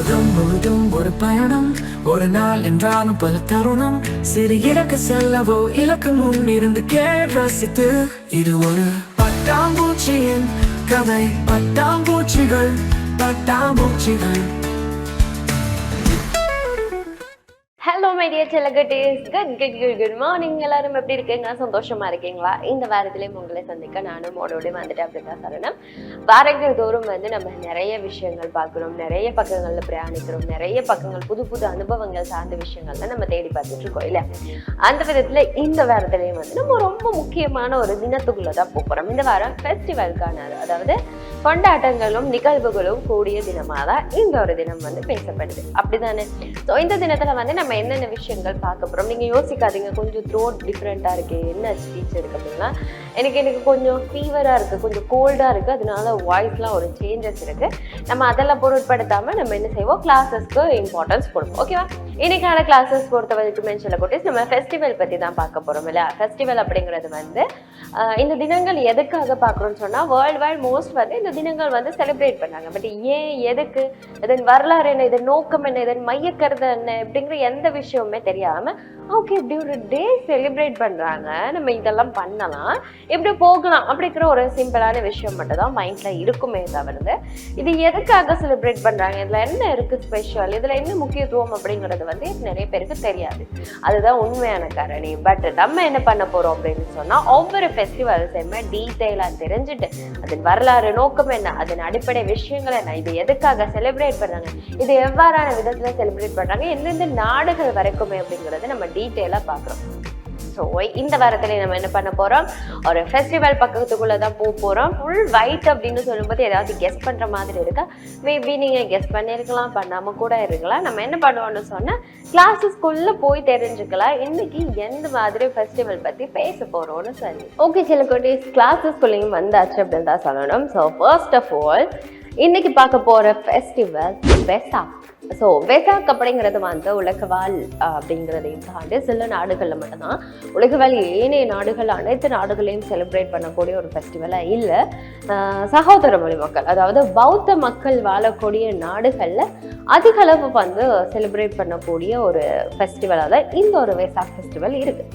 உலகம் முழுதும் ஒரு பயணம், ஒரு நாள் என்றாலும் பல தருணம். சிறு இலக்கு செல்லவோ இலக்கு முன் இருந்து ரசித்து. இது ஒரு பட்டாம்பூச்சியின் கதை. பட்டாம்பூச்சிகள் பட்டாம்பூச்சிகள். ஹலோ மை டியர் செல்லகுட்டீஸ், குட் மார்னிங். எல்லாரும் எப்படி இருக்கீங்க? சந்தோஷமா இருக்கீங்களா? இந்த வாரத்திலேயும் உங்களை சந்திக்க நானும் ஓடோடி வந்துட்டு அப்படிதான் சரணம். வாரங்கள் தோறும் நம்ம நிறைய விஷயங்கள் பார்க்கிறோம், நிறைய பக்கங்கள்ல பிரயாணிக்கிறோம், நிறைய பக்கங்கள் புது புது அனுபவங்கள் சார்ந்த விஷயங்கள்ல நம்ம தேடி பார்த்துட்டு இருக்கோம் இல்ல. அந்த விதத்துல இந்த வாரத்திலேயும் நம்ம ரொம்ப முக்கியமான ஒரு தினத்துக்குள்ளதான் போகிறோம். இந்த வாரம் ஃபெஸ்டிவல்கான, அதாவது கொண்டாட்டங்களும் நிகழ்வுகளும் கூடிய தினமாதான் இந்த ஒரு தினம் பேசப்படுது, அப்படிதானே? ஸோ இந்த தினத்துல நம்ம என்னென்ன விஷயங்கள் பார்க்க போறோம். நீங்க யோசிக்காதீங்க கொஞ்சம் த்ரோட் டிஃப்ரெண்டா இருக்கு, என்ன ஸ்பீச் இருக்கு அப்படின்னா, எனக்கு கொஞ்சம் ஃபீவரா இருக்கு, கொஞ்சம் கோல்டா இருக்கு, அதனால வாய்ஸ்லாம் ஒரு சேஞ்சஸ் இருக்கு. நம்ம அதெல்லாம் பொருட்படுத்தாம நம்ம என்ன செய்வோம், கிளாஸஸ்க்கு இம்பார்ட்டன்ஸ் கொடுப்போம். ஓகேவா? இன்னைக்கான கிளாஸஸ் பொறுத்த வரைக்குமே சொல்ல போட்டு நம்ம ஃபெஸ்டிவல் பத்தி தான் பார்க்க போறோம் இல்லையா. ஃபெஸ்டிவல் அப்படிங்கிறது இந்த தினங்கள் எதுக்காக பார்க்குறோம்னு சொன்னா, வேர்ல்டு வைட் மோஸ்ட் இந்த தினங்கள் செலிப்ரேட் பண்ணாங்க. பட் ஏன், எதுக்கு, இதன் வரலாறு என்ன, இதன் நோக்கம் என்ன, இதன் மையக்கருத்து என்ன அப்படிங்கிற எந்த விஷயமுமே தெரியாம ஓகே இப்படி ஒரு டே செலிப்ரேட் பண்றாங்க, நம்ம இதெல்லாம் பண்ணலாம், இப்படி போகலாம் அப்படிங்கிற ஒரு சிம்பிளான விஷயம் மட்டும் தான் மைண்ட்ல இருக்குமே தவிர்த்து இது எதுக்காக செலிப்ரேட் பண்றாங்க, இதுல என்ன இருக்கு ஸ்பெஷல், இதுல என்ன முக்கியத்துவம் அப்படிங்கிறது நிறைய பேருக்கு தெரியாது. அதுதான் உண்மையான காரணி. பட் நம்ம என்ன பண்ண போறோம் அப்படின்னு சொன்னா, ஒவ்வொரு ஃபெஸ்டிவல்ஸையுமே டீட்டெயிலா தெரிஞ்சுட்டு அதன் வரலாறு, நோக்கம் என்ன, அதன் அடிப்படை விஷயங்கள் என்ன, இது எதுக்காக செலிப்ரேட் பண்றாங்க, இது எவ்வாறான விதத்துல செலிப்ரேட் பண்றாங்க, எந்தெந்த நாடுகள் வரைக்குமே அப்படிங்கறத நம்ம டீட்டெயிலா பாக்குறோம். ஸோ இந்த வாரத்துல நம்ம என்ன பண்ண போறோம், ஒரு ஃபெஸ்டிவல் பக்கத்துக்குள்ளதான் போறோம். ஃபுல் ஒயிட் அப்படின்னு சொல்லும்போது ஏதாவது கெஸ் பண்ற மாதிரி இருக்கா? மேபி நீங்க கெஸ் பண்ணிருக்கலாம், பண்ணாம கூட இருக்கலாம். நம்ம என்ன பண்ணுவோம்னு சொன்னா, கிளாஸஸ்குள்ள போய் தெரிஞ்சுக்கலாம் இன்னைக்கு எந்த மாதிரி ஃபெஸ்டிவல் பத்தி பேச போறோம்னு சொல்லி. ஓகே சில குட்டீஸ், கிளாஸஸ்குள்ளேயும் வந்தாச்சு அப்படின்னு தான் சொல்லணும். ஸோ ஃபர்ஸ்ட் ஆஃப் ஆல் இன்னைக்கு பார்க்க போற ஃபெஸ்டிவல் வெசாக். ஸோ வெசாக் அப்படிங்கிறது உலகவாழ் அப்படிங்கிறதையும் தாண்டி சில நாடுகளில் மட்டும்தான், உலகவாழ் ஏனைய நாடுகள் அனைத்து நாடுகளையும் செலிப்ரேட் பண்ணக்கூடிய ஒரு ஃபெஸ்டிவலாக இல்லை. சகோதர மொழி மக்கள், அதாவது பௌத்த மக்கள் வாழக்கூடிய நாடுகளில் அதிக அளவு செலிப்ரேட் பண்ணக்கூடிய ஒரு ஃபெஸ்டிவலாக தான் இந்த ஒரு வெசாக் ஃபெஸ்டிவல் இருக்கு.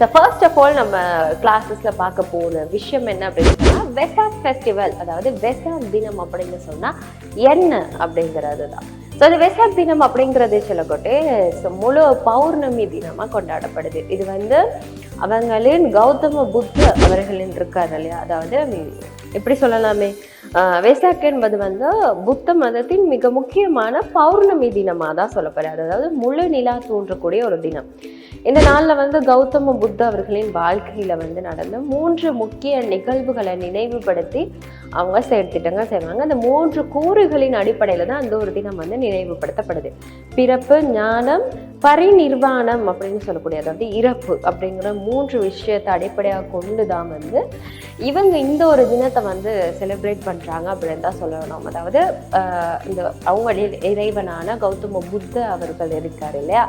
ஸோ ஃபர்ஸ்ட் ஆஃப் ஆல் நம்ம கிளாஸஸில் பார்க்க போகிற விஷயம் என்ன அப்படின்னு சொன்னால், வெசாக் ஃபெஸ்டிவல், அதாவது வெசாக் தினம் அப்படின்னு சொன்னால் என்ன அப்படிங்கிறது தான். ஸோ அந்த வெசாக் தினம் அப்படிங்கிறது சொல்லக்கொட்டே முழு பௌர்ணமி தினமாக கொண்டாடப்படுது. இது அவங்களின் கௌதம புத்த அவர்களின் இருக்காரு இல்லையா, அதாவது எப்படி சொல்லலாமே, வெசாக் என்பது புத்த மதத்தின் மிக முக்கியமான பௌர்ணமி தினமாக தான் சொல்லப்படுறது. அதாவது முழு நிலா தோன்றக்கூடிய ஒரு தினம். இந்த நாளில் கௌதம புத்த அவர்களின் வாழ்க்கையில் நடந்த 3 முக்கிய நிகழ்வுகளை நினைவுபடுத்தி அவங்க செயற்திட்டங்கள் செய்வாங்க. அந்த 3 கூறுகளின் அடிப்படையில் தான் அந்த ஒரு தினம் நினைவுபடுத்தப்படுது. பிறப்பு, ஞானம், பரிநிர்வாணம் அப்படின்னு சொல்லக்கூடிய, அதாவது இறப்பு அப்படிங்கிற 3 விஷயத்தை அடிப்படையாக கொண்டு தான் இவங்க இந்த ஒரு தினத்தை செலிப்ரேட் பண்ணுறாங்க அப்படின்னு தான் சொல்லணும். அதாவது இந்த அவங்களில் இறைவனான கௌதம புத்த அவர்கள் இருக்காரு இல்லையா.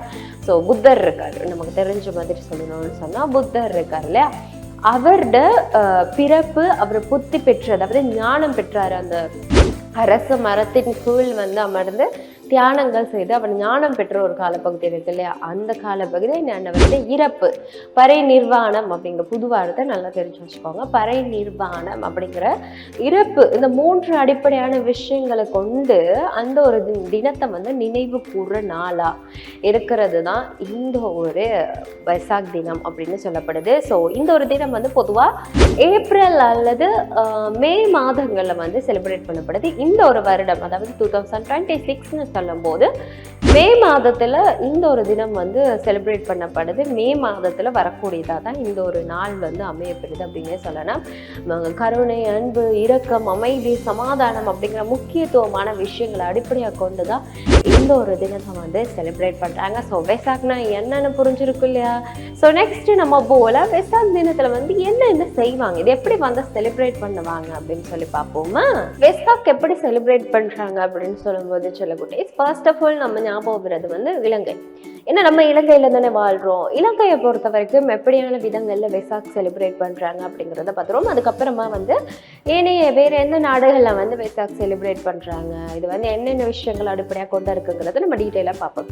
ஸோ புத்தர் இருக்காரு, நமக்கு தெரிஞ்ச மாதிரி சொல்லணும்னு சொன்னால் புத்தர் இருக்காரு இல்லையா, அவரோட பிறப்பு, அவர் புத்தி பெற்று, அதாவது ஞானம் பெற்றாரு. அந்த அரச மரத்தின் கீழ் அமர்ந்து தியானங்கள் செய்து அவர் ஞானம் பெற்ற ஒரு காலப்பகுதி இருக்கு இல்லையா, அந்த காலப்பகுதி என்ன இறப்பு, பறை நிர்வாணம் அப்படிங்கிற புது வார்த்தை நல்லா தெரிஞ்சு வச்சுக்கோங்க. பறை நிர்வாணம் அப்படிங்கிற இறப்பு, இந்த 3 அடிப்படையான விஷயங்களை கொண்டு அந்த ஒரு தினத்தை நினைவு கூற நாளா இருக்கிறது தான் இந்த ஒரு வெசாக் தினம் அப்படின்னு சொல்லப்படுது. ஸோ இந்த ஒரு தினம் பொதுவாக ஏப்ரல் அல்லது மே மாதங்களில் செலிப்ரேட் பண்ணப்படுது. இந்த ஒரு வருடம், அதாவது 2026 சொல்லும் போது மே மாதத்துல இந்த ஒரு தினம் செலிப்ரேட் பண்ணப்படுது. மே மாதத்துல வரக்கூடியதா தான் இந்த ஒரு நாள் அமையப்படுது அப்படின்னே சொல்லலாம். கருணை, அன்பு, இரக்கம், அமைதி, சமாதானம் அப்படிங்கிற முக்கியத்துவமான விஷயங்களை அடிப்படையாக கொண்டுதான் இந்த ஒரு தினத்தை செலிப்ரேட் பண்றாங்க. ஸோ வெசாக்னா என்னன்னு புரிஞ்சிருக்கும் இல்லையா. ஸோ நெக்ஸ்ட் நம்ம போல வெசாக் தினத்துல என்ன செய்வாங்க, இது எப்படி செலிப்ரேட் பண்ணுவாங்க அப்படின்னு சொல்லி பார்ப்போமா. வெசாக் எப்படி செலிப்ரேட் பண்றாங்க அப்படின்னு சொல்லும்போது சொல்லக்கூடிய, ஃபர்ஸ்ட் ஆஃப் ஆல் நம்ம ஞாபகம் இலங்கை. ஏன்னா நம்ம இலங்கையில தானே வாழ்றோம். இலங்கையை பொறுத்த வரைக்கும் எப்படியான விதங்கள்ல வெசாக் செலிப்ரேட் பண்றாங்க அப்படிங்கிறத பார்த்துருவோம். அதுக்கப்புறமா ஏனைய வேற எந்த நாடுகள்ல வெசாக் செலிப்ரேட் பண்றாங்க, இது என்னென்ன விஷயங்கள் அடிப்படையாக கொண்டு என்னெல்லாம் இருக்குங்கிறத நம்ம டீட்டெயிலாக பார்ப்போம்.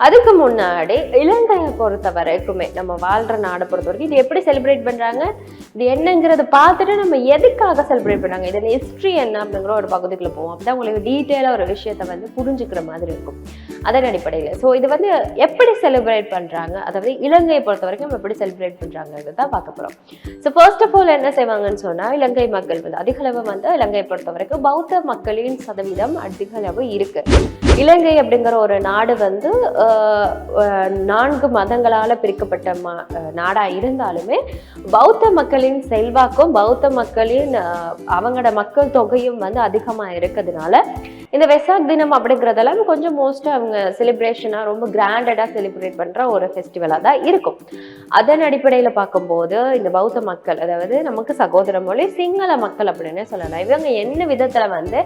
அதுக்கு முன்னாடி இலங்கையை பொறுத்த வரைக்குமே நம்ம வாழ்ற நாடை பொறுத்த வரைக்கும் இது எப்படி செலிப்ரேட் பண்றாங்க, இது என்னங்கிறத பார்த்துட்டு நம்ம எதுக்காக செலிப்ரேட் பண்றாங்க, இதன் ஹிஸ்ட்ரி என்ன அப்படிங்கிற ஒரு பகுதிக்குள்ள போவோம். அப்பதான் உங்களுக்கு டீட்டெயிலா ஒரு விஷயத்த வந்து புரிஞ்சுக்கிற மாதிரி இருக்கும். அதன் அடிப்படையில் ஸோ இது வந்து எப்படி செலிப்ரேட் பண்றாங்க, அதாவது இலங்கையை பொறுத்த வரைக்கும் எப்படி செலிப்ரேட் பண்றாங்கிறது தான் பார்க்க போறோம். ஸோ ஃபர்ஸ்ட் ஆஃப் ஆல் என்ன செய்வாங்கன்னு சொன்னா, இலங்கை மக்கள் வந்து அதிக அளவு வந்து இலங்கையை பொறுத்த வரைக்கும் பௌத்த மக்களின் சதவீதம் அதிக அளவு இருக்கு. இலங்கை அப்படிங்கிற ஒரு நாடு வந்து 4 மதங்களால பிரிக்கப்பட்ட நாடா இருந்தாலுமே பௌத்த மக்களின் செல்வாக்கும் பௌத்த மக்களின் அவங்களோட மக்கள் தொகையும் வந்து அதிகமா இருக்கிறதுனால இந்த வெசாக் தினம் அப்படிங்கிறதெல்லாம் கொஞ்சம் மோஸ்ட் அவங்க செலிப்ரேஷனா ரொம்ப கிராண்டடா செலிப்ரேட் பண்ற ஒரு ஃபெஸ்டிவலா தான் இருக்கும். அதன் அடிப்படையில பார்க்கும்போது இந்த பௌத்த மக்கள், அதாவது நமக்கு சகோதர மொழி சிங்கள மக்கள் அப்படின்னு சொல்லலாம், இவங்க என்ன விதத்துல வந்து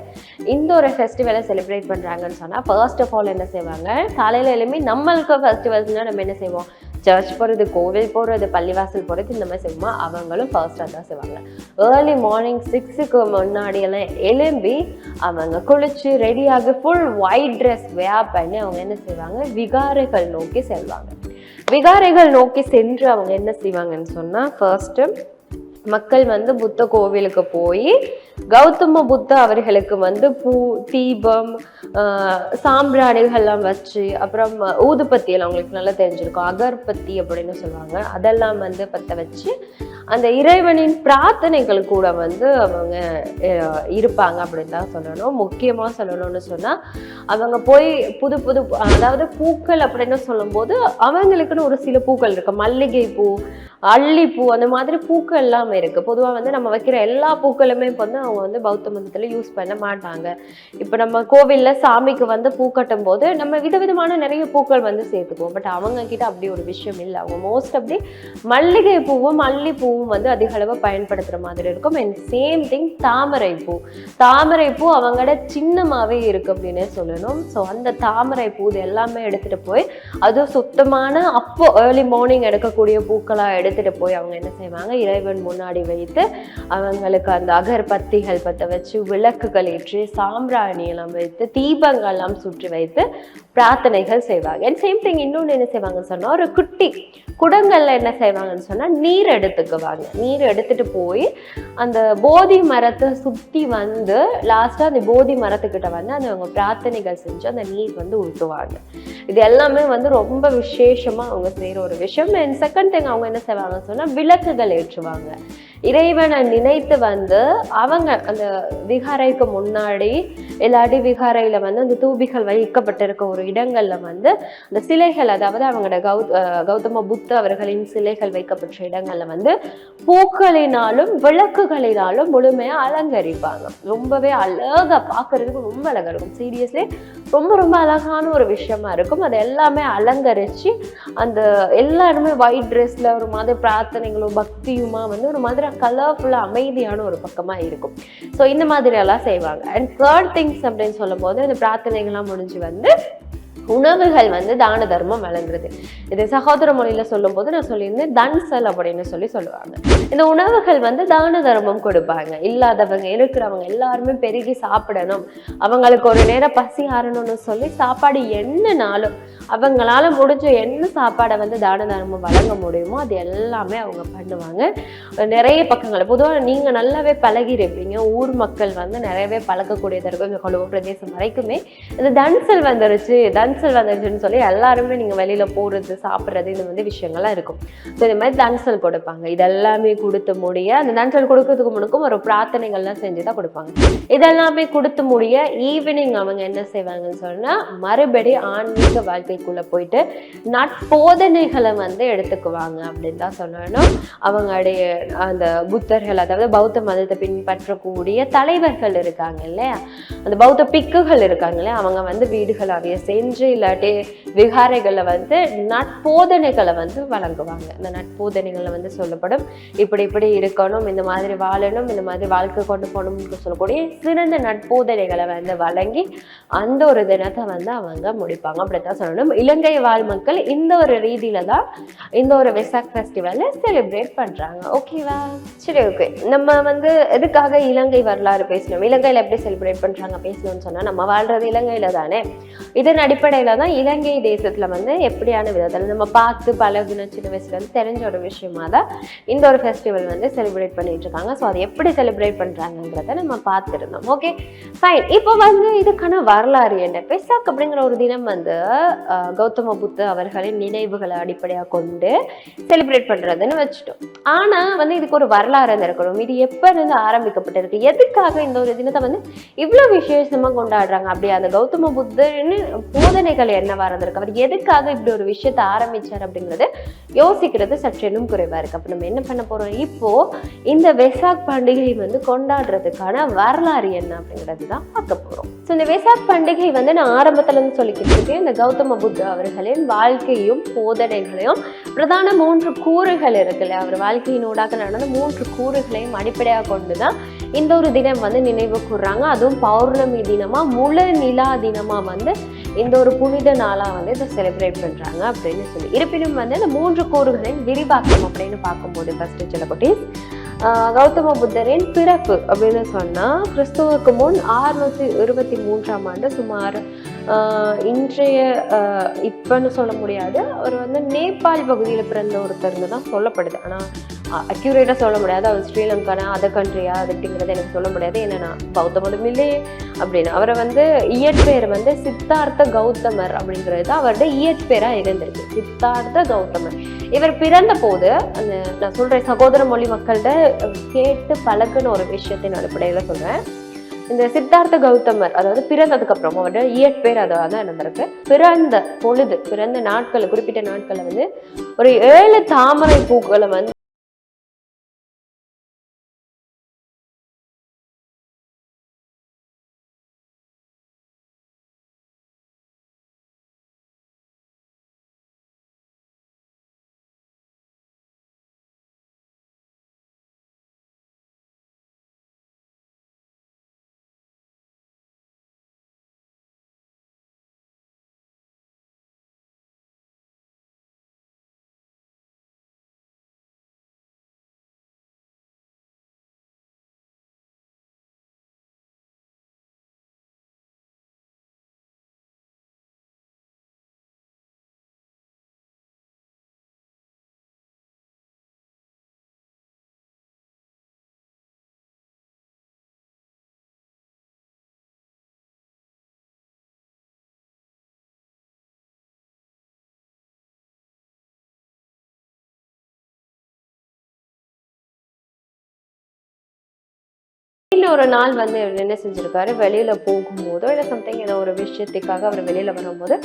இந்த ஒரு ஃபெஸ்டிவலை செலிப்ரேட் பண்றாங்கன்னு சொன்னா, ஃபர்ஸ்ட் ஆஃப் ஆல் என்ன செய்வாங்க, காலையில எழுப்பி நம்மளுக்கு ஃபெஸ்டிவல்ஸ்னா நம்ம என்ன செய்வோம், சர்ச் போகிறது, கோவில் போகிறது, பள்ளிவாசல் போகிறது, இந்த மாதிரி செய்வோமா, அவங்களும் ஃபர்ஸ்டாக தான் செய்வாங்க. ஏர்லி மார்னிங் 6க்கு முன்னாடியெல்லாம் எழும்பி அவங்க குளிச்சு ரெடியாகி ஃபுல் ஒயிட் ட்ரெஸ் வேர் பண்ணி அவங்க என்ன செய்வாங்க, விகாரைகள் நோக்கி செல்வாங்க. விகாரைகள் நோக்கி சென்று அவங்க என்ன செய்வாங்கன்னு சொன்னால், ஃபர்ஸ்ட்டு மக்கள் வந்து புத்த கோவிலுக்கு போய் கௌதம புத்த அவர்களுக்கு வந்து பூ, தீபம், சாம்பிராணிகள்லாம் வச்சு, அப்புறம் ஊதுபத்தி எல்லாம் அவங்களுக்கு நல்லா தெரிஞ்சிருக்கும், அகர்பத்தி அப்படின்னு சொல்லுவாங்க, அதெல்லாம் வந்து பற்ற வச்சு அந்த இறைவனின் பிரார்த்தனைகள் கூட வந்து அவங்க இருப்பாங்க அப்படின்னு தான் சொல்லணும். முக்கியமாக சொல்லணும்னு சொன்னால், அவங்க போய் புது புது அதாவது பூக்கள் அப்படின்னு சொல்லும்போது அவங்களுக்குன்னு ஒரு சில பூக்கள் இருக்கு, மல்லிகை பூ, அல்லிப்பூ, அந்த மாதிரி பூக்கள் எல்லாமே இருக்கு. பொதுவாக வந்து நம்ம வைக்கிற எல்லா பூக்களுமே இப்போ வந்து அவங்க வந்து பௌத்த மதத்துல யூஸ் பண்ண மாட்டாங்க. இப்போ நம்ம கோவில்ல சாமிக்கு வந்து பூ கட்டும் போது நம்ம விதவிதமான நிறைய பூக்கள் வந்து சேர்த்துக்குவோம். பட் அவங்க கிட்ட அப்படி ஒரு விஷயம் இல்லை. அவங்க மோஸ்ட் அப்படி மல்லிகை பூவும் அல்லிப்பூவும் வந்து அதிக அளவு பயன்படுத்துற மாதிரி இருக்கும். அண்ட் சேம் திங் தாமரை பூ. தாமரை பூ அவங்களோட சின்னமாவே இருக்கு அப்படின்னே சொல்லணும். ஸோ அந்த தாமரை பூ இது எல்லாமே எடுத்துட்டு போய், அதுவும் சுத்தமான அப்போ ஏர்லி மார்னிங் எடுக்கக்கூடிய பூக்களா எடுத்துட்டு போய் அவங்க என்ன செய்வாங்க, இறைவன் முன்னாடி வைத்து அவங்களுக்கு அந்த அகர்பத்திகள் பற்ற வச்சு, விளக்குகள் ஏற்றி, சாம்பிராணி எல்லாம் வைத்து, தீபங்கள் எல்லாம் சுற்றி வைத்து பிரார்த்தனைகள் செய்வாங்க. அண்ட் சேம் திங் இன்னொன்று என்ன செய்வாங்கன்னு சொன்னா, ஒரு குட்டி குடங்கள்ல என்ன செய்வாங்கன்னு சொன்னா நீர் எடுத்துக்குவாங்க. நீர் எடுத்துட்டு போய் அந்த போதி மரத்தை சுத்தி வந்து லாஸ்டா அந்த போதி மரத்துக்கிட்ட வந்து அந்த அவங்க பிரார்த்தனைகள் செஞ்சு அந்த நீர் வந்து ஊற்றுவாங்க. இது எல்லாமே வந்து ரொம்ப விசேஷமா அவங்க செய்யற ஒரு விஷயம். அண்ட் செகண்ட் திங் அவங்க என்ன செய்வாங்கன்னு சொன்னா, விளக்குகள் ஏற்றுவாங்க. இறைவனை நினைத்து வந்து அவங்க அந்த விகாரைக்கு முன்னாடி இல்லாட்டி விகாரையில வந்து அந்த தூபிகள் வைக்கப்பட்டிருக்க ஒரு இடங்கள்ல வந்து அந்த சிலைகள், அதாவது அவங்களோட கௌதம புத்த அவர்களின் சிலைகள் வைக்கப்பட்ட இடங்கள்ல வந்து பூக்களினாலும் விளக்குகளினாலும் முழுமையா அலங்கரிப்பாங்க. ரொம்பவே அழகா பார்க்கறதுக்கு ரொம்ப அழகா இருக்கும். சீரியஸ்லி ரொம்ப ரொம்ப அழகான ஒரு விஷயமா இருக்கும். அது எல்லாமே அலங்கரிச்சு அந்த எல்லாருமே ஒயிட் ட்ரெஸ்ல ஒரு மாதிரி பிரார்த்தனைகளும் பக்தியுமா வந்து ஒரு மாதிரி கலர்ஃபுல்லா அமைதியான ஒரு பக்கமா இருக்கும். ஸோ இந்த மாதிரி எல்லாம் செய்வாங்க. அண்ட் தேர்ட் திங்ஸ் அப்படின்னு சொல்லும் போது இந்த பிரார்த்தனைகள்லாம் முடிஞ்சு வந்து உணவுகள் வந்து தான தர்மம் வழங்குறது. இது சகோதர மொழியில சொல்லும் போது நான் சொல்லியிருந்தேன் தன்சல் அப்படின்னு சொல்லுவாங்க. இந்த உணவுகள் வந்து தான தர்மம் கொடுப்பாங்க. இல்லாதவங்க இருக்கிறவங்க எல்லாருமே பெருகி சாப்பிடணும், அவங்களுக்கு ஒரு நேரம் பசி ஆறணும்னு சொல்லி சாப்பாடு என்னனாலும் அவங்களால முடிஞ்ச என்ன சாப்பாடை வந்து தான தர்மம் வழங்க முடியுமோ அது எல்லாமே அவங்க பண்ணுவாங்க. நிறைய பக்கங்கள் பொதுவாக நீங்க நல்லாவே பழகி இருப்பீங்க, ஊர் மக்கள் வந்து நிறையவே பழக்கக்கூடியதாக இருக்கும். இந்த கொழும்பு பிரதேசம் வரைக்குமே இந்த தன்சல் வந்துருச்சுன்னு சொல்லி எல்லாருமே நீங்க வெளியில போறது சாப்பிட்றது இந்த மாதிரி விஷயங்கள்லாம் இருக்கும். ஸோ இந்த மாதிரி தன்சல் கொடுப்பாங்க. இதெல்லாமே கொடுத்து முடிய அந்த தன்சல் கொடுக்கறதுக்கு முன்னுக்கும் ஒரு பிரார்த்தனைகள்லாம் செஞ்சுதான் கொடுப்பாங்க. இதெல்லாமே கொடுத்து முடிய ஈவினிங் அவங்க என்ன செய்வாங்கன்னு சொன்னா, மறுபடி ஆன்மீக வாழ்க்கைக்குள்ள போயிட்டு நட்போதனைகளை வந்து எடுத்துக்குவாங்க அப்படின்னு தான் சொல்லணும். அவங்களுடைய அந்த புத்தர்கள், அதாவது பௌத்த மதத்தை பின்பற்றக்கூடிய தலைவர்கள் இருக்காங்க இல்லையா, அந்த பௌத்த பிக்குகள் இருக்காங்க இல்லையா, அவங்க வந்து வீடுகள் அவைய செஞ்சு இல்லாட்டி விகாரைகளை வந்து நட்போதனைகளை வந்து வழங்குவாங்க. இந்த நட்போதனைகளை வந்து சொல்லப்படும், இப்படி இப்படி இருக்கணும், இந்த மாதிரி வாழணும், இந்த மாதிரி வாழ்க்கை கொண்டு போகணும்னு சொல்லக்கூடிய சிறந்த நட்போதனைகளை வந்து வழங்கி அந்த ஒரு தினத்தை வந்து அவங்க முடிப்பாங்க அப்படித்தான் சொல்லணும். இலங்கை வாழ் மக்கள் இந்த ஒரு ரீதியில தான் இந்த ஒரு வெசாக் ஃபெஸ்டிவலை செலிப்ரேட் பண்றாங்க. ஓகேவா? சரி, ஓகே. நம்ம வந்து எதுக்காக இலங்கை வரலாறு பேசணும், இலங்கையில எப்படி செலிப்ரேட் பண்றாங்க பேசணும்னு சொன்னா, நம்ம வாழ்றது இலங்கையில தானே. இதன் அடிப்படையில தான் இலங்கை தேசத்துல வந்து எப்படியான விதத்தில் நம்ம பார்த்து பழகுன சின்ன வயசுல இருந்து தெரிஞ்ச ஒரு விஷயமா தான் இந்த ஒரு ஃபெஸ்டிவல் வந்து செலிப்ரேட் பண்ணிட்டு இருக்காங்க. ஸோ அதை எப்படி செலிப்ரேட் பண்றாங்கன்றத நம்ம பார்த்துருந்தோம். Okay fine. இப்போ வந்து இதுக்கான வரலாறு என்ன? வெசாக் அப்படிங்கிற ஒரு தினம் வந்து கௌதம புத்த அவர்களின் நினைவுகளை அடிப்படையாக கொண்டு செலிப்ரேட் பண்றதுன்னு வச்சுட்டோம். ஆனா வந்து இதுக்கு ஒரு வரலாறு இருக்கணும். இது எப்ப இருந்து ஆரம்பிக்கப்பட்டிருக்கு, எதுக்காக இந்த ஒரு தினத்தை வந்து இவ்வளவு விசேஷமா கொண்டாடுறாங்க, அப்படி அந்த கௌதம புத்தர்னு போதனைகள் என்னவா இருந்திருக்கு, அவர் எதுக்காக இப்படி ஒரு விஷயத்தை ஆரம்பிச்சார் அப்படிங்கறது யோசிக்கிறது சற்றேனும் குறைவா இருக்கு. அப்ப நம்ம என்ன பண்ண போறோம், இப்போ இந்த வெசாக் பண்டிகை வந்து கொண்டாடுறதுக்கான வரலாறு என்ன அப்படிங்கிறது தான் பார்க்க போறோம். ஸோ இந்த வெசாக் பண்டிகை வந்து நான் ஆரம்பத்துல இருந்து சொல்லிக்கிட்டு இருக்கேன். இந்த கௌதம புத்த அவர்களின் வாழ்க்கையும் போதனைகளையும் பிரதான 3 கூறுகள் இருக்குல்ல, அவர் வாழ்க்கையினூடாக நடந்த 3 கூறுகளையும் அடிப்படையாக கொண்டுதான் இந்த ஒரு தினம் வந்து நினைவு கூறுறாங்க. அதுவும் பௌர்ணமி தினமா முழு நிலா தினமா வந்து இந்த ஒரு புனித நாளா வந்து இதை செலிப்ரேட் பண்றாங்க அப்படின்னு சொல்லி. இருப்பினும் வந்து இந்த 3 கூறுகளின் விரிவாக்கம் அப்படின்னு பார்க்கும்போது ஃபர்ஸ்ட் சில குட்டீஸ், கௌதம புத்தரின் பிறப்பு அப்படின்னு சொன்னா கிறிஸ்துவுக்கு முன் 623ஆம் ஆண்டு சுமார் இன்றைய இப்பன்னு சொல்ல முடியாது, அவர் வந்து நேபாள் பகுதியில் பிறந்த ஒருத்தர்னு தான் சொல்லப்படுது. ஆனால் அக்யூரேட்டாக சொல்ல முடியாது, அவர் ஸ்ரீலங்கானா அதர் கண்ட்ரியா அது அப்படிங்கிறது எனக்கு சொல்ல முடியாது. என்னன்னா பௌத்த மதம் இல்லையே அப்படின்னு. அவரை வந்து இயற்பெயர் வந்து சித்தார்த்த கௌதமர் அப்படிங்கிறது தான் அவருடைய இயற்பெயராக இருந்திருக்கு, சித்தார்த்த கௌதமர். இவர் பிறந்த போது அந்த நான் சொல்றேன் சகோதர மொழி மக்கள்கிட்ட கேட்டு பழகுன ஒரு விஷயத்தின் அடிப்படையில் சொல்றேன். இந்த சித்தார்த்த கௌதமர் அதாவது பிறந்ததுக்கு அப்புறம் அவரோட இயற்பெயர் அதாவது நடந்திருக்கு. பிறந்த பொழுது பிறந்த நாட்கள் குறிப்பிட்ட நாட்களை வந்து ஒரு 7 தாமரை பூக்களை வந்து ஒரு நாள் வந்து என்ன செஞ்சிருக்காரு, வெளியில போகும்போதோ இல்லை சம்திங் ஏதோ ஒரு விஷயத்துக்காக அவர் வெளியில வரும்போது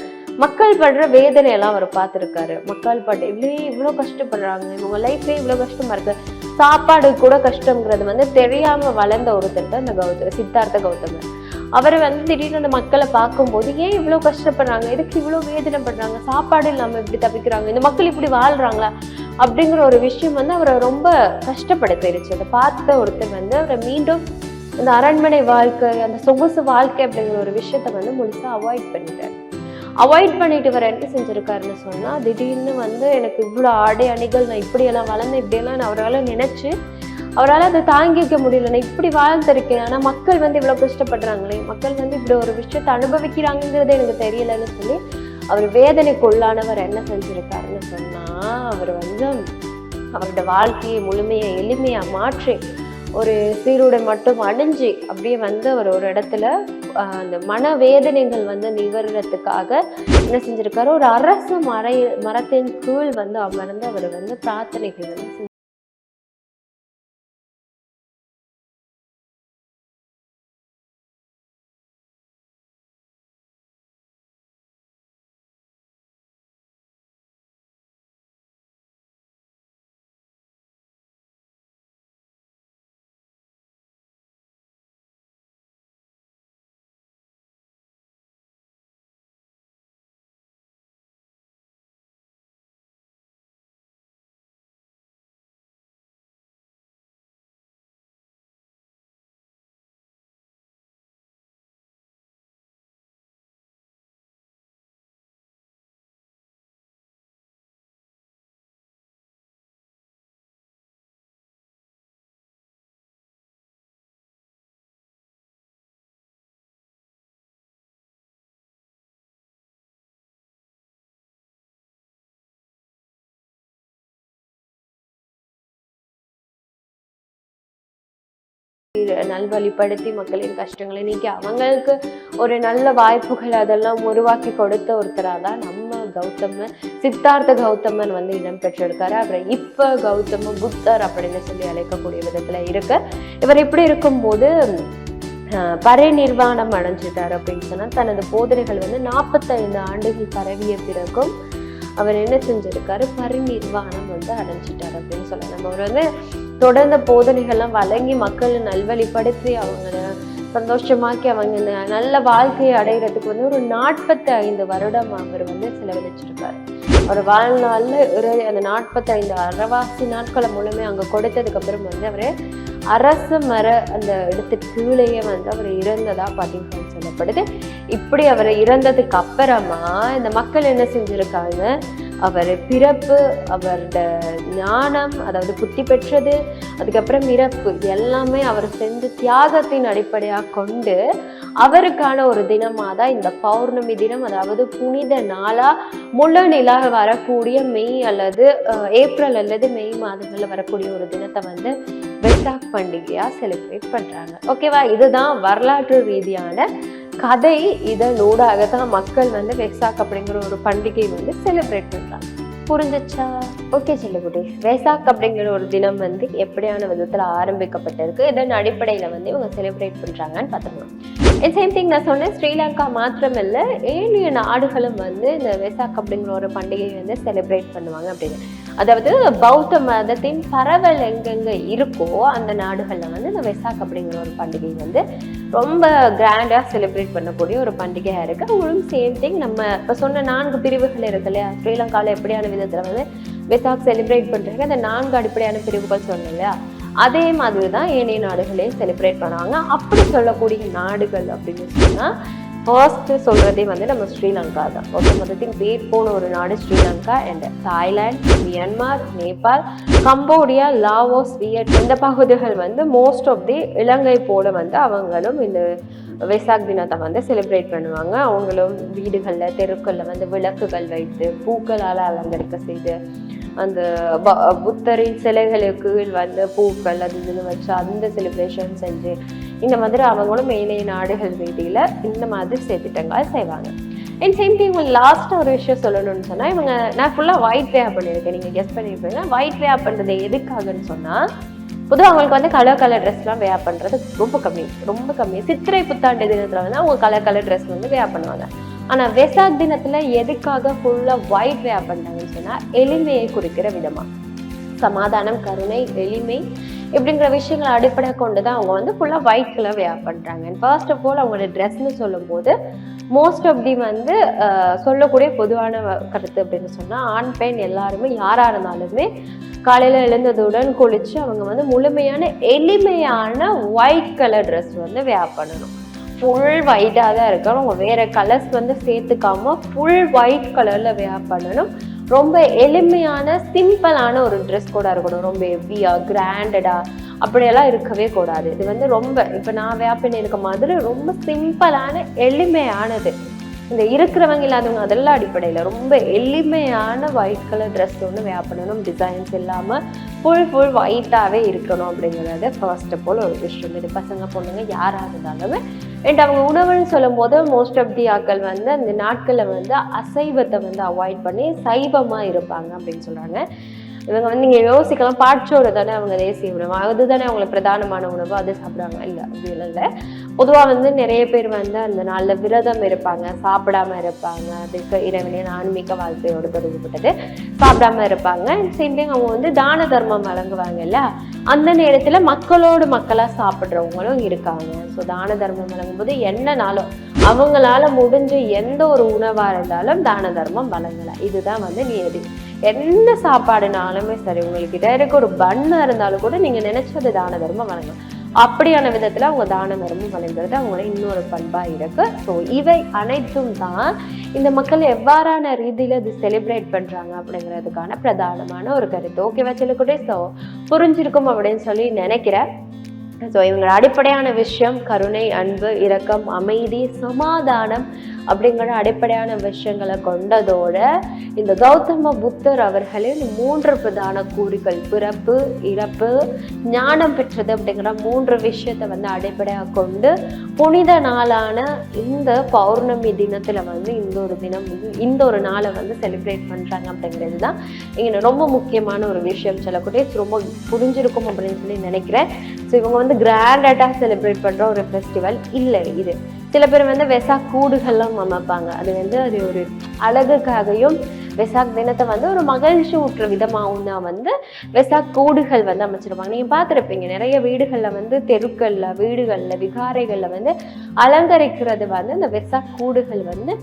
மக்கள் படுற வேதனையெல்லாம் அவர் பார்த்துருக்காரு. மக்கள் பட்டு இவ்வளோ கஷ்டப்படுறாங்க, இவங்க லைஃப்லேயே இவ்வளோ கஷ்டமா இருக்கு, சாப்பாடு கூட கஷ்டங்கிறது வந்து தெரியாம வளர்ந்த ஒருத்தர் இந்த சித்தார்த்த கௌதமர். அவர் வந்து திடீர்னு அந்த மக்களை பார்க்கும்போது ஏன் இவ்வளோ கஷ்டப்படுறாங்க, எதுக்கு இவ்வளோ வேதனைப்படுறாங்க, சாப்பாடு இல்லாமல் இப்படி தப்பிக்கிறாங்க, இந்த மக்கள் இப்படி வாழ்றாங்களா அப்படிங்கிற ஒரு விஷயம் வந்து அவரை ரொம்ப கஷ்டப்படுத்திருச்சு. அதை பார்த்த ஒருத்தர் வந்து அவரை மீண்டும் இந்த அரண்மனை வாழ்க்கை, அந்த சொகுசு வாழ்க்கை அப்படிங்கிற ஒரு விஷயத்த வந்து முழுசா அவாய்ட் பண்ணிட்டு வர என்ன செஞ்சிருக்காருன்னு சொன்னா, திடீர்னு வந்து எனக்கு இவ்வளோ ஆடை அணிகள், நான் இப்படியெல்லாம் வளர்ந்தேன், இப்படியெல்லாம் நான் அவரால் நினைச்சு அவரால் அதை தாங்கிக்க முடியல, நான் இப்படி வாழ்ந்திருக்கேன், ஆனா மக்கள் வந்து இவ்வளவு கஷ்டப்படுறாங்களே, மக்கள் வந்து இப்படி ஒரு விஷயத்தை அனுபவிக்கிறாங்கிறது எனக்கு தெரியலன்னு சொல்லி அவர் வேதனைக்குள்ளானவர் என்ன செஞ்சிருக்காருன்னு சொன்னா, அவர் வந்து அவரோட வாழ்க்கையை முழுமையா எளிமையா மாற்றி ஒரு சீருடை மட்டும் அணிஞ்சு அப்படியே வந்து அவர் ஒரு இடத்துல அந்த மனவேதனைகள் வந்து நிவர்றதுக்காக என்ன செஞ்சிருக்காரு, ஒரு அரச மரத்தின் கீழ் வந்து அமர்ந்து அவர் வந்து பிரார்த்தனைகள் வந்து நல்வழிப்படுத்தி மக்களின் கஷ்டங்களை நீக்கி அவங்களுக்கு ஒரு நல்ல வாய்ப்புகள் அதெல்லாம் உருவாக்கி கொடுத்த ஒருத்தராக தான் நம்ம சித்தார்த்த கௌதமன் வந்து இடம் பெற்றிருக்காரு. அப்புறம் இப்ப கௌதம புத்தர் அப்படின்னு சொல்லி அழைக்கக்கூடிய விதத்துல இருக்கு. இவர் இப்படி இருக்கும்போது பரிநிர்வாணம் அடைஞ்சிட்டாரு அப்படின்னு சொன்னா தனது போதனைகள் வந்து 45 ஆண்டுகள் பரவிய பிறகும் அவர் என்ன செஞ்சிருக்காரு, பரிநிர்வாணம் வந்து அடைஞ்சிட்டாரு அப்படின்னு சொல்லலாம். நம்ம அவர் வந்து தொடர்ந்த போதனைகள்லாம் வழங்கி மக்களை நல்வழிப்படுத்தி அவங்கள சந்தோஷமாக்கி அவங்க நல்ல வாழ்க்கையை அடைகிறதுக்கு வந்து ஒரு 45 வருடம் அவர் வந்து செலவழிச்சிருக்காரு. அவர் வாழ்நாள்ல அந்த 45 அரைவாசி நாட்களை மூலமே அங்க கொடுத்ததுக்கு அப்புறம் வந்து அவரு அரச மர அந்த இடத்துக்கு கீழேயே வந்து அவர் இறந்ததா பார்த்தீங்கன்னு சொல்லப்படுது. இப்படி அவர் இறந்ததுக்கு அப்புறமா இந்த மக்கள் என்ன செஞ்சிருக்காங்க, அவர் பிறப்பு, அவரோட ஞானம், அதாவது புத்தி பெற்றது, அதுக்கப்புறம் இறப்பு, இது எல்லாமே அவர் செஞ்ச தியாகத்தின் அடிப்படையாக கொண்டு அவருக்கான ஒரு தினமாக தான் இந்த பௌர்ணமி தினம், அதாவது புனித நாளா முழு நிலாக வரக்கூடிய மே அல்லது ஏப்ரல் அல்லது மே மாதங்கள்ல வரக்கூடிய ஒரு தினத்தை வந்து வெசாக் பண்டிகையா செலிப்ரேட் பண்றாங்க. ஓகேவா, இதுதான் வரலாற்று ரீதியான கதை. இதனூடாக தான் மக்கள் வந்து வெசாக் அப்படிங்கிற ஒரு பண்டிகை வந்து செலிப்ரேட் பண்றாங்க. புரிஞ்சிச்சா? ஓகே செல்லகுட்டி, வெசாக் அப்படிங்கிற ஒரு தினம் வந்து எப்படியான விதத்துல ஆரம்பிக்கப்பட்டிருக்கு, இதன் அடிப்படையில வந்து இவங்க செலிப்ரேட் பண்றாங்கன்னு பார்த்துக்கலாம். சேம் திங் நான் சொன்னேன், ஸ்ரீலங்கா மாத்திரமில்லை ஏனைய நாடுகளும் வந்து இந்த வெசாக் அப்படிங்கிற ஒரு பண்டிகையை வந்து செலிப்ரேட் பண்ணுவாங்க அப்படின்னு. அதாவது பௌத்த மதத்தின் பரவல் எங்கெங்க இருக்கோ அந்த நாடுகளில் வந்து இந்த வெசாக் அப்படிங்கிற ஒரு பண்டிகை வந்து ரொம்ப கிராண்டாக செலிப்ரேட் பண்ணக்கூடிய ஒரு பண்டிகையாக இருக்குது. அவங்களும் சேம் திங் நம்ம இப்போ சொன்ன 4 பிரிவுகள் இருக்கு இல்லையா, ஸ்ரீலங்காவில் எப்படியான விதத்தில் வந்து வெசாக் செலிப்ரேட் பண்ணுறாங்க, அந்த 4 அடிப்படையான பிரிவுகள் சொன்னோம் இல்லையா, அதே மாதிரி தான் ஏனைய நாடுகளே செலிப்ரேட் பண்ணுவாங்க. அப்படி சொல்லக்கூடிய நாடுகள் அப்படின்னு சொன்னால் ஃபர்ஸ்ட் சொல்றதே வந்து நம்ம ஸ்ரீலங்கா தான். பௌத்த மதத்தின் பேர் போன ஒரு நாடு Sri Lanka and Thailand, Myanmar, Nepal, Cambodia, Laos, Vietnam இந்த பகுதிகள் வந்து மோஸ்ட் ஆஃப் தி இலங்கை போல வந்து அவங்களும் இந்த வெசாக் தினத்தை வந்து செலிப்ரேட் பண்ணுவாங்க. அவங்களும் வீடுகளில் தெருக்களில் வந்து விளக்குகள் வைத்து பூக்களால் அலங்கரிக்க செய்து அந்த புத்தரின் சிலைகளுக்கு வந்து பூக்கள் அது இதுன்னு வச்சு அந்த செலிப்ரேஷன் செஞ்சு இந்த மாதிரி அவங்களும் ஏனைய நாடுகள் ரீதியில் இந்த மாதிரி திட்டங்கள் செய்வாங்க. அண்ட் சேம் டைம் லாஸ்ட்டாக ஒரு விஷயம் சொல்லணும்னு சொன்னால், இவங்க நான் ஃபுல்லாக ஒயிட் வேர் பண்ணியிருக்கேன், நீங்கள் கெஸ் பண்ணியிருப்பீங்க. ஒயிட் வேர் பண்ணுறது எதுக்காகன்னு சொன்னால், பொதுவாக அவங்களுக்கு வந்து கலர் ட்ரெஸ்லாம் வேர் பண்ணுறது ரொம்ப கம்மி. சித்திரை புத்தாண்டு தினத்தில் வந்து அவங்க கலர் ட்ரெஸ் வந்து வேர் பண்ணுவாங்க. ஆனால் வெசாக் தினத்தில் எதுக்காக ஃபுல்லாக ஒயிட் வேர் பண்ணுறாங்கன்னு சொன்னால், எளிமையை குறிக்கிற விதமாக சமாதானம், கருணை, எளிமை இப்படிங்கிற விஷயங்களை அடிப்படையாக கொண்டு தான் அவங்க வந்து ஃபுல்லாக ஒயிட் கலர் வேர் பண்ணுறாங்க. அண்ட் ஃபர்ஸ்ட் ஆஃப் ஆல் அவங்களோட ட்ரெஸ்ன்னு சொல்லும்போது மோஸ்ட் ஆஃப் தி வந்து சொல்லக்கூடிய பொதுவான கருத்து அப்படின்னு சொன்னால், ஆண் பெண் எல்லாருமே யாராக இருந்தாலுமே காலையில் எழுந்ததுடன் குளித்து அவங்க வந்து முழுமையான எளிமையான ஒயிட் கலர் ட்ரெஸ் வந்து வேர் பண்ணணும். ஃபுல் ஒயிட்டாக தான் இருக்கணும், அவங்க வேறு கலர்ஸ் வந்து சேர்த்துக்காம ஃபுல் ஒயிட் கலரில் வேர் பண்ணணும். ரொம்ப எளிமையான சிம்பிளான ஒரு ட்ரெஸ் கூட இருக்கணும். ரொம்ப ஹெவியாக கிராண்டடாக அப்படியெல்லாம் இருக்கவே கூடாது. இது வந்து ரொம்ப இப்போ நான் வேர் பண்ணி இருக்க மாதிரி ரொம்ப சிம்பிளான எளிமையானது. இந்த இருக்கிறவங்க இல்லாதவங்க அதெல்லாம் அடிப்படையில் ரொம்ப எளிமையான ஒயிட் கலர் ட்ரெஸ் ஒன்று வேர் பண்ணணும். டிசைன்ஸ் இல்லாமல் ஃபுல் ஒயிட்டாகவே இருக்கணும் அப்படிங்கிறது ஃபர்ஸ்ட் ஆஃப் ஆல் ஒரு விஷயம். இது பசங்க பொண்ணுங்க யாராக இருந்தாலுமே. அண்ட் அவங்க உணவுன்னு சொல்லும் போது மோஸ்ட் ஆஃப் தி ஆக்கள் வந்து அந்த நாட்களில் வந்து அசைவத்தை வந்து அவாய்ட் பண்ணி சைவமாக இருப்பாங்க அப்படின்னு சொல்கிறாங்க. இவங்க வந்து நீங்கள் யோசிக்கலாம், பாட்சோறு தானே அவங்க தேசிய உணவு, அதுதானே அவங்களுக்கு பிரதானமான உணவு, அது சாப்பிடுவாங்க. இல்லை அப்படி இல்லை. பொதுவாக வந்து நிறைய பேர் வந்து அந்த நாளில் விரதம் இருப்பாங்க, சாப்பிடாம இருப்பாங்க. அதுக்கு இறைவனின் ஆன்மீக வாழ்க்கையோடு தொடர்புபட்டது சாப்பிடாம இருப்பாங்க. சேம் டைம் அவங்க வந்து தான தர்மம் வழங்குவாங்க இல்லை, அந்த நேரத்தில் மக்களோடு மக்களாக சாப்பிட்றவங்களும் இருக்காங்க. ஸோ தான தர்மம் வழங்கும்போது என்னன்னாலும் அவங்களால முடிஞ்ச எந்த ஒரு உணவாக இருந்தாலும் தான தர்மம் வழங்கலாம். இதுதான் வந்து நியதி. என்ன சாப்பாடுனாலுமே சரி, உங்கள்கிட்ட இருக்க ஒரு பண்ணா இருந்தாலும் கூட நீங்க நினைச்சது தான தர்மம் வழங்கலாம். அப்படியான விதத்துல அவங்க தான தர்மம் வழங்குறது அவங்களோட இன்னொரு பண்பா இருக்கு. ஸோ இவை அனைத்தும் தான் இந்த மக்கள் எவ்வாறான ரீதியில இது செலிப்ரேட் பண்றாங்க அப்படிங்கிறதுக்கான பிரதானமான ஒரு கருத்து. ஓகேவா சொல்லக்கூடிய? ஸோ புரிஞ்சிருக்கும் அப்படின்னு சொல்லி நினைக்கிறேன். ஸோ இவங்களோட அடிப்படையான விஷயம் கருணை, அன்பு, இரக்கம், அமைதி, சமாதானம், அப்படிங்கிற அடிப்படையான விஷயங்களை கொண்டதோட இந்த கௌதம புத்தர் அவர்களின் 3 பிரதான கூறுகள், பிறப்பு, இறப்பு, ஞானம் பெற்றது அப்படிங்கிற 3 விஷயத்தை வந்து அடிப்படையாக கொண்டு புனித நாளான இந்த பௌர்ணமி தினத்துல வந்து இந்த ஒரு நாளை வந்து செலிப்ரேட் பண்றாங்க அப்படிங்கிறது தான் இங்க ரொம்ப முக்கியமான ஒரு விஷயம். சொல்லக்கூடிய ரொம்ப புரிஞ்சிருக்கும் அப்படின்னு சொல்லி நினைக்கிறேன். ஸோ இவங்க வந்து கிராண்டா செலிப்ரேட் பண்ற ஒரு ஃபெஸ்டிவல் இல்லை இது. சில பேர் வந்து வெசாக் கூடுகள்லாம் அமைப்பாங்க. அது வந்து அது ஒரு அழகுக்காகவும் வெசாக் தினத்தை வந்து ஒரு மகிழ்ச்சி ஊற்ற விதமாகவும் தான் வந்து வெசாக் கூடுகள் வந்து அமைச்சிருப்பாங்க. நீங்கள் பார்த்துருப்பீங்க நிறைய வீடுகளில் வந்து தெருக்களில், வீடுகளில், விகாரைகளில் வந்து அலங்கரிக்கிறது வந்து இந்த வெசாக் கூடுகள் வந்து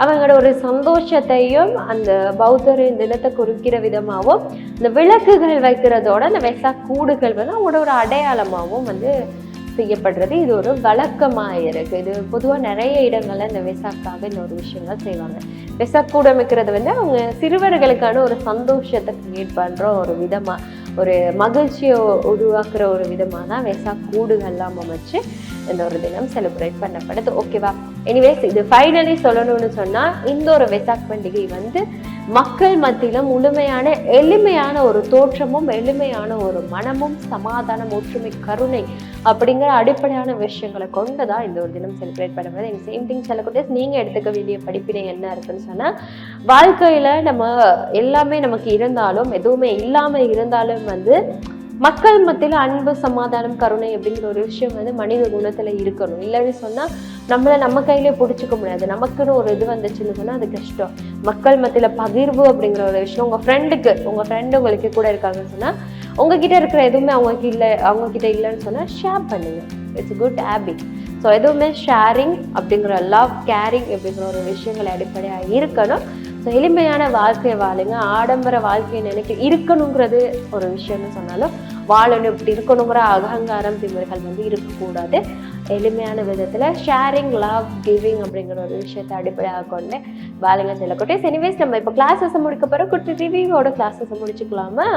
அவங்களோட ஒரு சந்தோஷத்தையும் அந்த பௌத்தரின் தினத்தை குறிக்கிற விதமாகவும் இந்த விளக்குகள் வைக்கிறதோட அந்த வெசாக் கூடுகள் வந்து அவங்களோட ஒரு அடையாளமாகவும் வந்து செய்யப்படுறது. இது ஒரு வழக்கமாக இருக்கு. இது பொதுவாக நிறைய இடங்கள்ல இந்த வெசாக்காக இந்த ஒரு விஷயங்கள் செய்வாங்க. வெசாக் கூட அமைக்கிறது வந்து அவங்க சிறுவர்களுக்கான ஒரு சந்தோஷத்தை கிரியேட் பண்ற ஒரு விதமா, ஒரு மகிழ்ச்சியை உருவாக்குற ஒரு விதமாக தான் வெசாக் கூடுகள்லாம் அமைச்சு இந்த ஒரு தினம் செலிப்ரேட் பண்ணப்படுது. ஓகேவா? எனிவேஸ் இது ஃபைனலி சொல்லணும்னு சொன்னா இந்த ஒரு வெசாக் பண்டிகை வந்து மக்கள் மத்தியில முழுமையான எளிமையான ஒரு தோற்றமும், எளிமையான ஒரு மனமும், சமாதானம், ஒற்றுமை, கருணை அப்படிங்கிற அடிப்படையான விஷயங்களை கொண்டுதான் இந்த ஒரு தினம் செலிப்ரேட் பண்ணுறது. எனக்கு சேம் திங் சொல்லக்கூடிய நீங்க எடுத்துக்க வேண்டிய படிப்பினை என்ன இருக்குன்னு சொன்னா, வாழ்க்கையில நம்ம எல்லாமே நமக்கு இருந்தாலும், எதுவுமே இல்லாம இருந்தாலும் வந்து மக்கள் மத்தியில அன்பு, சமாதானம், கருணை அப்படிங்கிற ஒரு விஷயம் வந்து மனித குணத்துல இருக்கணும். இல்லைன்னு சொன்னா நம்மளை நம்ம கையிலே பிடிச்சிக்க முடியாது. நமக்குன்னு ஒரு இது வந்துச்சுன்னு சொன்னா அது கஷ்டம். மக்கள் மத்தியில பகிர்வு அப்படிங்கிற ஒரு விஷயம், உங்க ஃப்ரெண்டு உங்களுக்கு கூட இருக்காங்கன்னு சொன்னா உங்ககிட்ட இருக்கிற எதுவுமே அவங்க கிட்ட இல்லைன்னு சொன்னா ஷேர் பண்ணுங்க. It's good habit. ஸோ எதுவுமே ஷேரிங் அப்படிங்கிற லவ், கேரிங் அப்படிங்கிற ஒரு விஷயங்கள் அடிப்படையாக இருக்கணும். ஸோ எளிமையான வாழ்க்கையை வாழுங்க. ஆடம்பர வாழ்க்கையை இருக்கணுங்கிறது ஒரு விஷயம்னு சொன்னாலும் வாழணும், இப்படி இருக்கணுங்கிற அகங்காரம், திமிர்கள் வந்து இருக்கக்கூடாது. எளிமையான விதத்துல ஷேரிங், லவ், கிவிங் அப்படிங்கிற ஒரு விஷயத்தை அடிப்படையாக கொண்டு வாழுங்க செல்லக்குட்டேஸ். எனிவேஸ் நம்ம இப்போ கிளாஸஸ் முடிக்க பிறகு குட்டி ரிவ்யூவோட கிளாஸஸ் முடிச்சுக்கலாமா?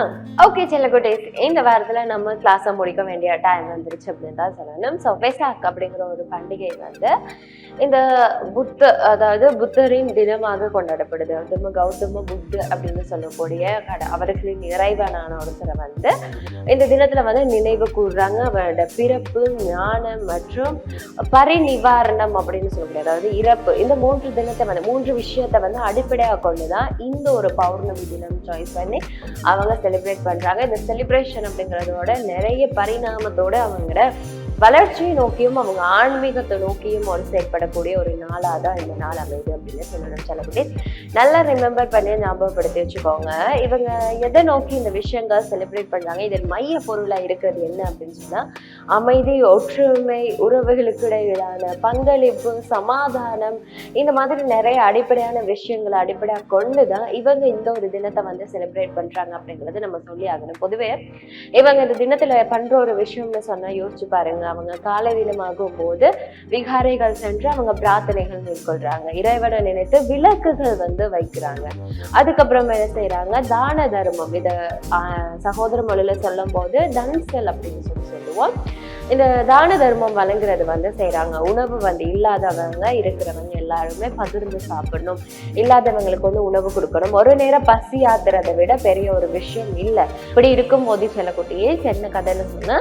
ஓகே செல்லக்குட்டேஸ், இந்த வாரத்துல நம்ம கிளாஸை முடிக்க வேண்டிய டைம் வந்துருச்சு அப்படின்னு தான் சொல்லணும். ஸோ வெசாக் அப்படிங்கிற ஒரு பண்டிகை வந்து இந்த புத்தரின் தினமாக கொண்டாடப்படுது. கௌதம புத்த அப்படின்னு சொல்லக்கூடிய அவர்களின் இறைவனான ஒருத்தரை வந்து இந்த தினத்துல வந்து நினைவு கூறுறாங்க. அவரோட பிறப்பு, ஞானம் மற்றும் பரிநிவாரணம் அப்படின்னு சொல்லக்கூடிய, அதாவது இறப்பு, இந்த 3 தினத்தை வந்து 3 விஷயத்தை வந்து அடிப்படையாக கொண்டுதான் இந்த ஒரு பௌர்ணமி தினம் சாய்ஸ் பண்ணி அவங்க செலிப்ரேட் பண்றாங்க. இந்த செலிப்ரேஷன் அப்படிங்கிறதோட நிறைய பரிணாமத்தோட அவங்களோட வளர்ச்சியை நோக்கியும் அவங்க ஆன்மீகத்தை நோக்கியும் ஒரு செயல்படக்கூடிய ஒரு நாளாக தான் இந்த நாள் அமைது அப்படின்னு சொல்லணும். சொல்லக்கூடிய நல்லா ரிமெம்பர் பண்ணி ஞாபகப்படுத்தி வச்சுக்கோங்க. இவங்க எதை நோக்கி இந்த விஷயங்கள் செலிப்ரேட் பண்றாங்க, இதன் மைய பொருளா இருக்கிறது என்ன அப்படின்னு சொன்னா அமைதி, ஒற்றுமை, உறவுகளுக்கு இடையிலான பங்களிப்பு, சமாதானம், இந்த மாதிரி நிறைய அடிப்படையான விஷயங்களை அடிப்படையாக கொண்டுதான் இவங்க இந்த ஒரு தினத்தை வந்து செலிப்ரேட் பண்றாங்க அப்படிங்கிறது நம்ம சொல்லி ஆகணும். பொதுவே இவங்க இந்த தினத்துல பண்ற ஒரு விஷயம்னு சொன்னா யோசிச்சு பாருங்க. அவங்க காலை தினமாகும் போது விகாரைகள் சென்று அவங்க பிரார்த்தனைகள் மேற்கொள்றாங்க. இறைவனை நினைத்து விளக்குகள் வந்து வைக்கிறாங்க. அதுக்கப்புறம் என்ன செய்யறாங்க, தான தர்மம். இத சகோதர மொழியில சொல்லும் போது தன்சல் அப்படின்னு சொல்லுவோம். இந்த தான தர்மம் வழங்குறது வந்து செய்யறாங்க. உணவு வந்து இல்லாதவங்க இருக்கிறவங்க எல்லாருமே பகிர்ந்து சாப்பிடணும், இல்லாதவங்களுக்கு வந்து உணவு கொடுக்கணும். ஒரு நேரம் பசி ஆத்துறதை விட பெரிய ஒரு விஷயம் இல்லை. இப்படி இருக்கும் போது செல்லக்குட்டியே என்ன கதைன்னு சொன்னா,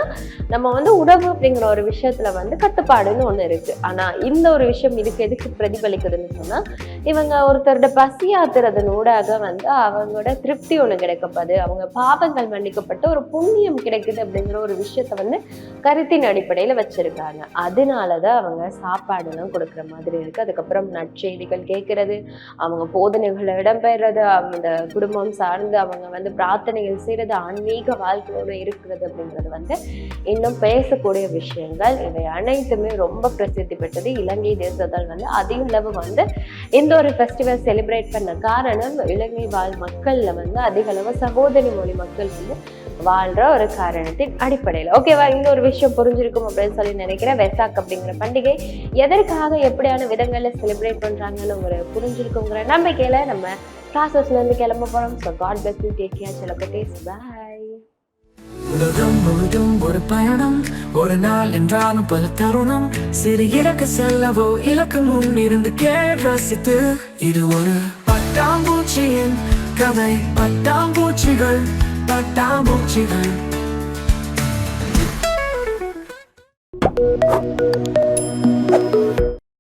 நம்ம வந்து உணவு அப்படிங்கிற ஒரு விஷயத்துல வந்து கட்டுப்பாடுன்னு ஒண்ணு இருக்கு. ஆனா இந்த ஒரு விஷயம் இதுக்கு எதுக்கு பிரதிபலிக்குதுன்னு சொன்னா, இவங்க ஒருத்தரோட பசி ஆத்துறதன் ஊடாக வந்து அவங்களோட திருப்தி ஒண்ணு கிடைக்கப்படுது, அவங்க பாவங்கள் மன்னிக்கப்பட்ட ஒரு புண்ணியம் கிடைக்குது அப்படிங்கிற ஒரு விஷயத்த வந்து கருத்தின் அடிப்படையில வச்சிருக்காங்க. அதனாலதான் அவங்க சாப்பாடு எல்லாம் கொடுக்குற மாதிரி இருக்கு. அதுக்கப்புறம் நற்செய்திகள் கேட்கறது, அவங்க போதனைகள் இடம்பெறது, அந்த குடும்பம் சார்ந்து அவங்க வந்து பிரார்த்தனைகள் செய்யறது, ஆன்மீக வாழ்க்கையோட இருக்கிறது அப்படிங்கிறது வந்து இன்னும் பேசக்கூடிய விஷயங்கள். இவை அனைத்துமே ரொம்ப பிரசித்தி பெற்றது. இலங்கை தேசத்தால் வந்து அதிக அளவு வந்து இந்த ஒரு ஃபெஸ்டிவல் செலிப்ரேட் பண்ண காரணம், இலங்கை வாழ் மக்கள்ல வந்து அதிக அளவு சகோதரி மொழி மக்கள் வந்து வாழ்ற ஒரு காரணத்தின் அடிப்படையில். ஓகேவா? இந்த ஒரு விஷயம் புரிஞ்சிருக்கும் அப்படின்னு சொல்லி நினைக்கிறேன். வெசாக் அப்படிங்கிற பண்டிகை எதற்காக எப்படியான விதங்கள்ல செலிப்ரேட் பண்றாங்கன்னு ஒரு புரிஞ்சிருக்குங்கிற நம்பிக்கையில நம்ம கிளாஸஸ்ல இருந்து கிளம்ப போறோம். So God bless you, take care, செல்லக்குட்டீஸ், பை. உலகம் முழுதும் ஒரு பயணம், ஒரு நாள் என்றாலும் பல தருணம். சிறு இலக்கு செல்லவோ இலக்கு முன் இருந்து ரசித்து. இது ஒரு பட்டாம்பூச்சியின் கதை. பட்டாம்பூச்சிகள், பட்டாம்பூச்சிகள்.